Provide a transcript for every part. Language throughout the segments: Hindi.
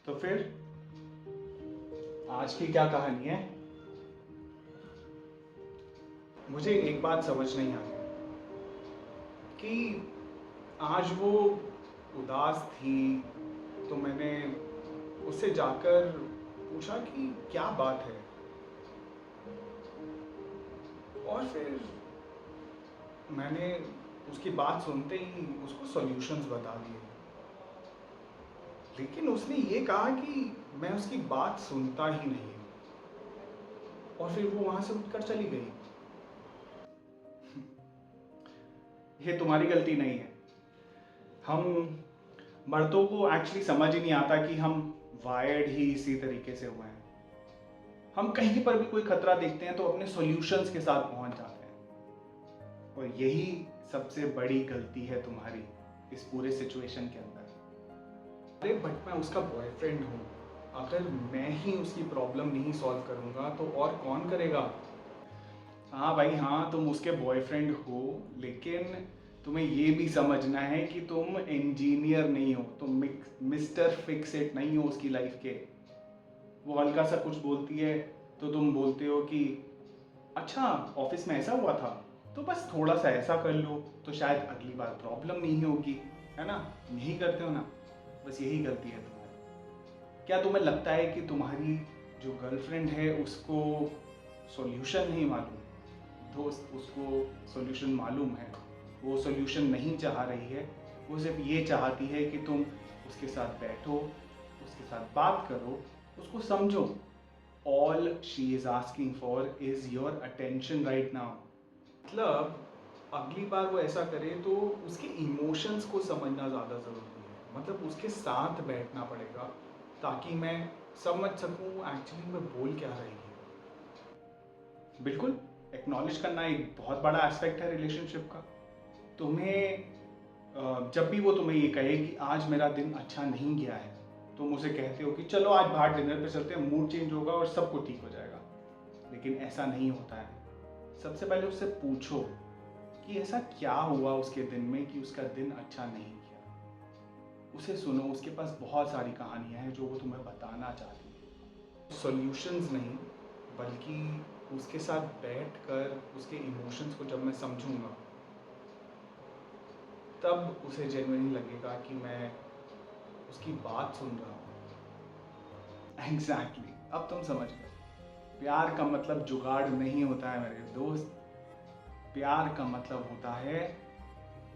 तो फिर आज की क्या कहानी है? मुझे एक बात समझ नहीं आ रही कि आज वो उदास थी, तो मैंने उससे जाकर पूछा कि क्या बात है। और फिर मैंने उसकी बात सुनते ही उसको सॉल्यूशंस बता दिए, लेकिन उसने ये कहा कि मैं उसकी बात सुनता ही नहीं, और फिर वो वहां से उठकर चली गई। ये तुम्हारी गलती नहीं है। हम मर्दों को एक्चुअली समझ ही नहीं आता कि हम वायर्ड ही इसी तरीके से हुए हैं। हम कहीं पर भी कोई खतरा देखते हैं तो अपने सॉल्यूशंस के साथ पहुंच जाते हैं, और यही सबसे बड़ी गलती है तुम्हारी इस पूरे सिचुएशन के अंदर। अरे बट मैं उसका बॉयफ्रेंड हूँ। अगर मैं ही उसकी प्रॉब्लम नहीं सॉल्व करूँगा तो और कौन करेगा? हाँ भाई हाँ, तुम उसके बॉयफ्रेंड हो, लेकिन तुम्हें ये भी समझना है कि तुम इंजीनियर नहीं हो, तुम मिस्टर फिक्स इट नहीं हो उसकी लाइफ के। वो हल्का सा कुछ बोलती है तो तुम बोलते हो कि अच्छा ऑफिस में ऐसा हुआ था, तो बस थोड़ा सा ऐसा कर लो तो शायद अगली बार प्रॉब्लम नहीं होगी, है ना? यही करते हो ना? बस यही गलती है तुम्हारी। क्या तुम्हें लगता है कि तुम्हारी जो गर्लफ्रेंड है उसको सॉल्यूशन नहीं मालूम? दोस्त, उसको सॉल्यूशन मालूम है। वो सॉल्यूशन नहीं चाह रही है, वो सिर्फ ये चाहती है कि तुम उसके साथ बैठो, उसके साथ बात करो, उसको समझो। All she is asking for is your attention right now. मतलब अगली बार वो ऐसा करे तो उसके इमोशंस को समझना ज़्यादा ज़रूरी है। मतलब उसके साथ बैठना पड़ेगा ताकि मैं समझ सकूँ एक्चुअली मैं बोल क्या रही है। बिल्कुल, एक्नॉलेज करना एक बहुत बड़ा एस्पेक्ट है रिलेशनशिप का। तुम्हें जब भी वो तुम्हें ये कहे कि आज मेरा दिन अच्छा नहीं गया है, तुम उसे कहते हो कि चलो आज बाहर डिनर पे चलते हैं, मूड चेंज होगा और सब कुछ ठीक हो जाएगा। लेकिन ऐसा नहीं होता है। सबसे पहले उससे पूछो कि ऐसा क्या हुआ उसके दिन में कि उसका दिन अच्छा नहीं गया। उसे सुनो, उसके पास बहुत सारी कहानियां हैं जो वो तुम्हें बताना चाहती है। सॉल्यूशंस नहीं, बल्कि उसके साथ बैठकर उसके इमोशंस को जब मैं समझूंगा, तब उसे जेन्युइनली लगेगा कि मैं उसकी बात सुन रहा हूँ। एग्जैक्टली, अब तुम समझ गए। प्यार का मतलब जुगाड़ नहीं होता है मेरे दोस्त। प्यार का मतलब होता है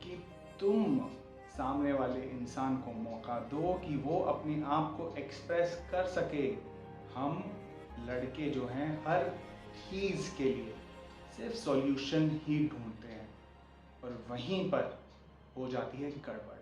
कि तुम सामने वाले इंसान को मौका दो कि वो अपने आप को एक्सप्रेस कर सके। हम लड़के जो हैं हर चीज़ के लिए सिर्फ सॉल्यूशन ही ढूंढते हैं, और वहीं पर हो जाती है गड़बड़।